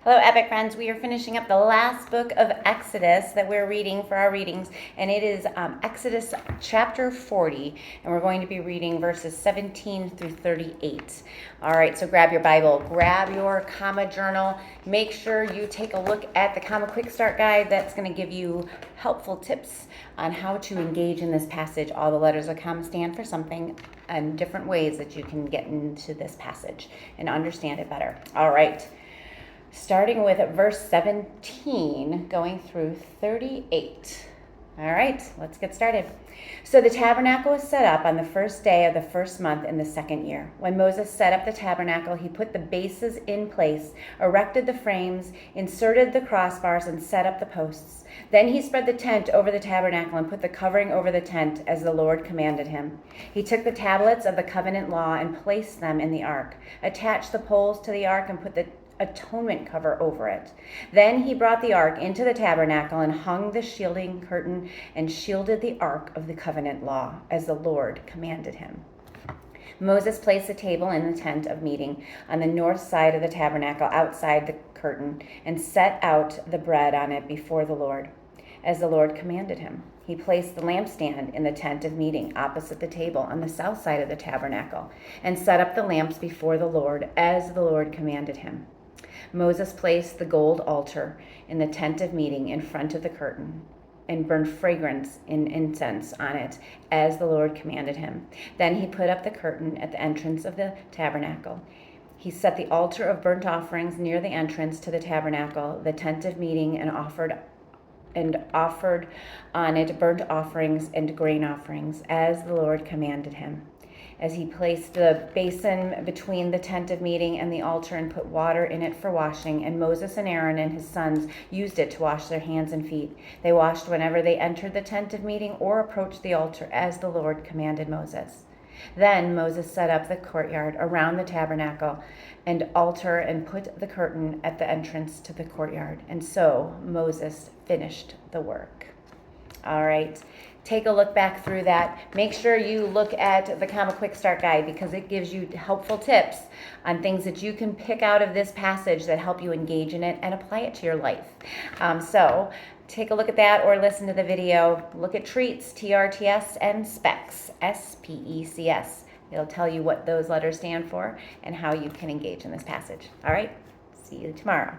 Hello, Epic friends. We are finishing up the last book of Exodus that we're reading for our readings, and it is Exodus chapter 40, and we're going to be reading verses 17 through 38. All right, so grab your Bible, grab your comma journal. Make sure you take a look at the Comma Quick Start Guide. That's going to give you helpful tips on how to engage in this passage. All the letters of comma stand for something, and different ways that you can get into this passage and understand it better. All right. Starting with verse 17, going through 38. All right, let's get started. So the tabernacle was set up on the first day of the first month in the second year. When Moses set up the tabernacle, he put the bases in place, erected the frames, inserted the crossbars, and set up the posts. Then he spread the tent over the tabernacle and put the covering over the tent as the Lord commanded him. He took the tablets of the covenant law and placed them in the ark, attached the poles to the ark, and put the atonement cover over it. Then he brought the ark into the tabernacle and hung the shielding curtain and shielded the ark of the covenant law as the Lord commanded him. Moses placed the table in the tent of meeting on the north side of the tabernacle outside the curtain and set out the bread on it before the Lord, as the Lord commanded him. He placed the lampstand in the tent of meeting opposite the table on the south side of the tabernacle and set up the lamps before the Lord as the Lord commanded him. Moses placed the gold altar in the tent of meeting in front of the curtain and burned fragrance and incense on it as the Lord commanded him. Then he put up the curtain at the entrance of the tabernacle. He set the altar of burnt offerings near the entrance to the tabernacle, the tent of meeting, and offered on it burnt offerings and grain offerings as the Lord commanded him. As he placed the basin between the tent of meeting and the altar and put water in it for washing, and Moses and Aaron and his sons used it to wash their hands and feet. They washed whenever they entered the tent of meeting or approached the altar, as the Lord commanded Moses. Then Moses set up the courtyard around the tabernacle and altar and put the curtain at the entrance to the courtyard. And so Moses finished the work. All right. Take a look back through that. Make sure you look at the Comma Quick Start Guide because it gives you helpful tips on things that you can pick out of this passage that help you engage in it and apply it to your life. So take a look at that or listen to the video. Look at treats, TRTS, and specs, SPECS. It'll tell you what those letters stand for and how you can engage in this passage. All right, see you tomorrow.